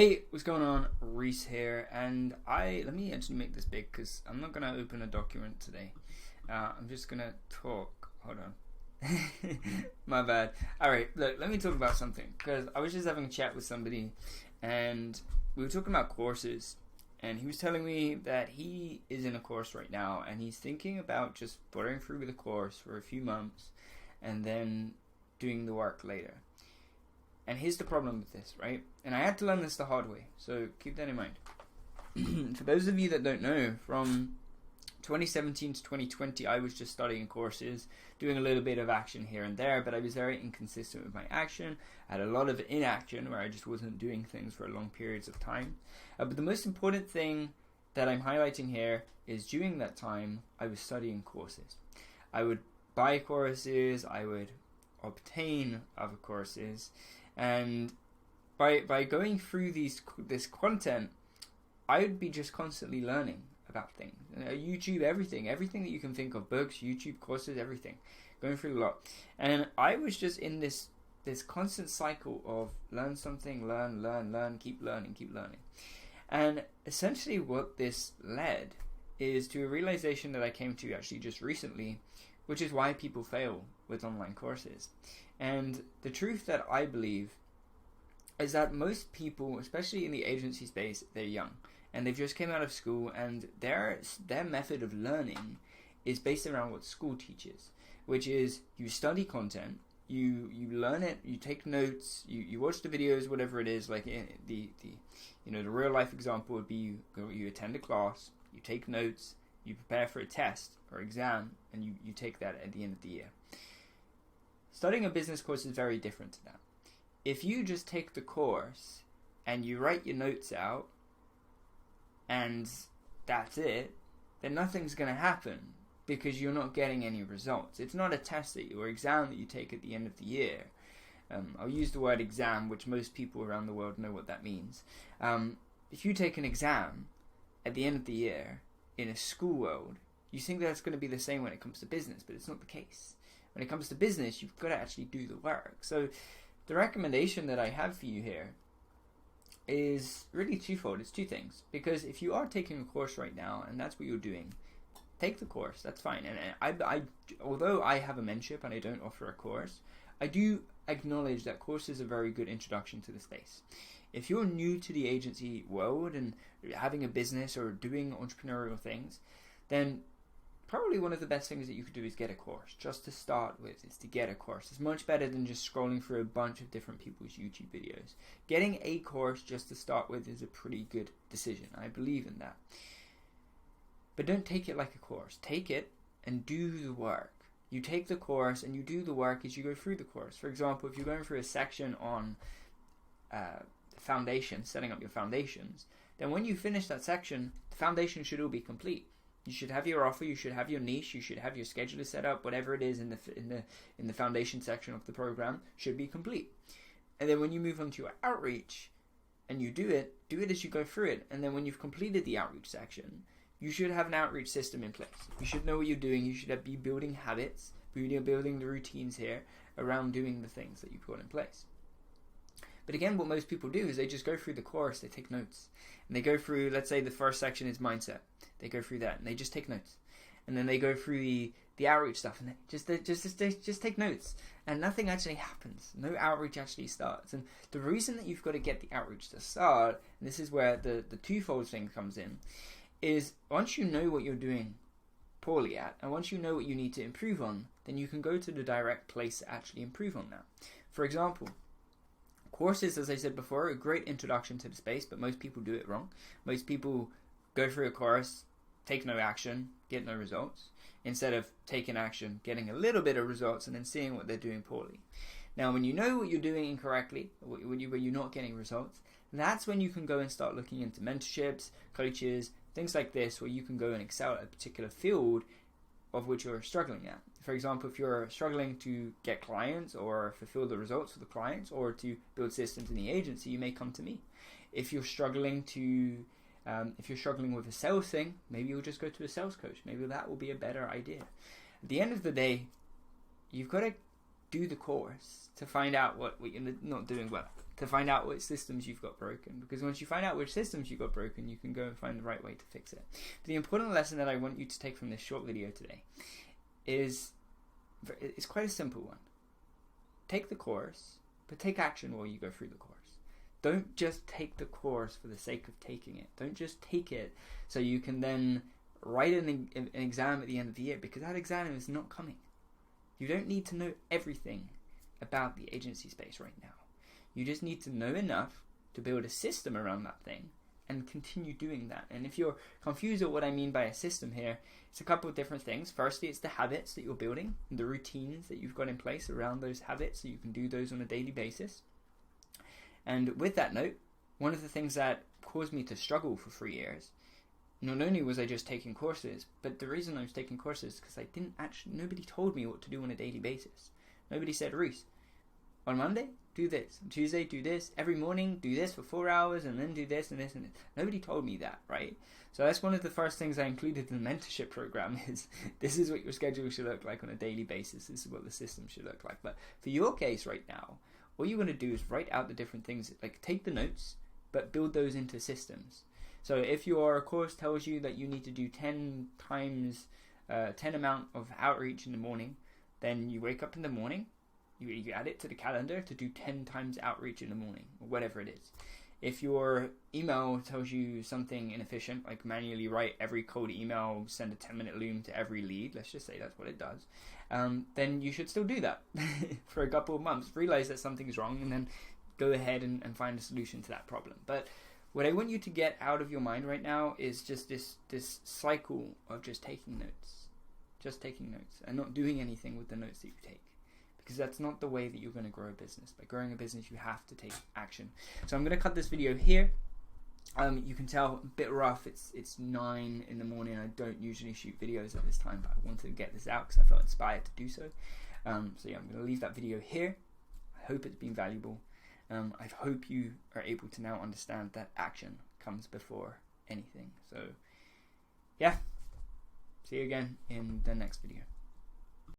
Hey, what's going on? Reece here, and let me actually make this big because I'm not gonna open a document today. I'm just gonna talk. Hold on, my bad. All right, look, let me talk about something because I was just having a chat with somebody, and we were talking about courses, and he was telling me that he is in a course right now, and he's thinking about just putting through the course for a few months, and then doing the work later. And here's the problem with this, right? And I had to learn this the hard way, so keep that in mind. For those of you that don't know, from 2017 to 2020, I was just studying courses, doing a little bit of action here and there, but I was very inconsistent with my action. I had a lot of inaction where I just wasn't doing things for long periods of time. But the most important thing that I'm highlighting here is during that time, I was studying courses. I would buy courses, I would obtain other courses, and by going through this content, I would be just constantly learning about things. YouTube, everything that you can think of, books, YouTube courses, everything, going through a lot. And I was just in this constant cycle of learn something, learn, keep learning. And essentially what this led is to a realization that I came to actually just recently, which is why people fail with online courses. And the truth that I believe is that most people, especially in the agency space, they're young and they've just came out of school, and their method of learning is based around what school teaches, which is you study content, you learn it, you take notes, you watch the videos, whatever it is. Like the real life example would be you attend a class, you take notes, you prepare for a test or exam, and you take that at the end of the year. Studying a business course is very different to that. If you just take the course and you write your notes out and that's it, then nothing's going to happen because you're not getting any results. It's not a test or exam that you take at the end of the year. I'll use the word exam, which most people around the world know what that means. If you take an exam at the end of the year in a school world, you think that's going to be the same when it comes to business, but it's not the case. When it comes to business, you've got to actually do the work. So the recommendation that I have for you here is really twofold. It's two things. Because if you are taking a course right now and that's what you're doing, take the course. That's fine. And I although I have a mentorship and I don't offer a course, I do acknowledge that courses are a very good introduction to the space. If you're new to the agency world and having a business or doing entrepreneurial things, then probably one of the best things that you could do is get a course. Just to start with, is to get a course. It's much better than just scrolling through a bunch of different people's YouTube videos. Getting a course just to start with is a pretty good decision. I believe in that. But don't take it like a course. Take it and do the work. You take the course and you do the work as you go through the course. For example, if you're going through a section on foundation, setting up your foundations, then when you finish that section, the foundation should all be complete. You should have your offer, you should have your niche, you should have your scheduler set up, whatever it is in the foundation section of the program should be complete. And then when you move on to your outreach and you do it as you go through it. And then when you've completed the outreach section, you should have an outreach system in place. You should know what you're doing. You should be building habits, building the routines here around doing the things that you put in place. But again, what most people do is they just go through the course, they take notes. And they go through, let's say the first section is mindset. They go through that and they just take notes. And then they go through the outreach stuff and they just take notes. And nothing actually happens. No outreach actually starts. And the reason that you've got to get the outreach to start, and this is where the twofold thing comes in, is once you know what you're doing poorly at, and once you know what you need to improve on, then you can go to the direct place to actually improve on that. For example, courses, as I said before, are a great introduction to the space, but most people do it wrong. Most people go through a course, take no action, get no results, instead of taking action, getting a little bit of results, and then seeing what they're doing poorly. Now, when you know what you're doing incorrectly, when you're not getting results, that's when you can go and start looking into mentorships, coaches, things like this, where you can go and excel at a particular field of which you're struggling at. For example, if you're struggling to get clients or fulfill the results for the clients or to build systems in the agency, you may come to me. If you're struggling with a sales thing, maybe you'll just go to a sales coach. Maybe that will be a better idea. At the end of the day, you've got to do the course to find out what you're not doing well. to find out which systems you've got broken, because once you find out which systems you've got broken, you can go and find the right way to fix it. But the important lesson that I want you to take from this short video today is it's quite a simple one. Take the course, but take action while you go through the course. Don't just take the course for the sake of taking it. Don't just take it so you can then write an exam at the end of the year, because that exam is not coming. You don't need to know everything about the agency space right now. You just need to know enough to build a system around that thing and continue doing that. And if you're confused at what I mean by a system here, it's a couple of different things. Firstly, it's the habits that you're building, the routines that you've got in place around those habits, so you can do those on a daily basis. And with that note, one of the things that caused me to struggle for 3 years, not only was I just taking courses, but the reason I was taking courses is because nobody told me what to do on a daily basis. Nobody said, Reece, on Monday, do this. On Tuesday, do this. Every morning, do this for 4 hours, and then do this and this and this. Nobody told me that, right? So that's one of the first things I included in the mentorship program is this is what your schedule should look like on a daily basis. This is what the system should look like. But for your case right now, all you're going to do is write out the different things, like take the notes, but build those into systems. So if your course tells you that you need to do 10 amount of outreach in the morning, then you wake up in the morning, you add it to the calendar to do 10 times outreach in the morning, or whatever it is. If your email tells you something inefficient, like manually write every cold email, send a 10-minute loom to every lead, let's just say that's what it does, then you should still do that for a couple of months. Realize that something's wrong, and then go ahead and find a solution to that problem. But what I want you to get out of your mind right now is just this cycle of just taking notes, and not doing anything with the notes that you take. Because that's not the way that you're going to grow a business. By growing a business, you have to take action. So I'm going to cut this video here. You can tell a bit rough. It's 9 in the morning. I don't usually shoot videos at this time, but I wanted to get this out because I felt inspired to do so. So yeah, I'm going to leave that video here. I hope it's been valuable. I hope you are able to now understand that action comes before anything. So yeah, see you again in the next video.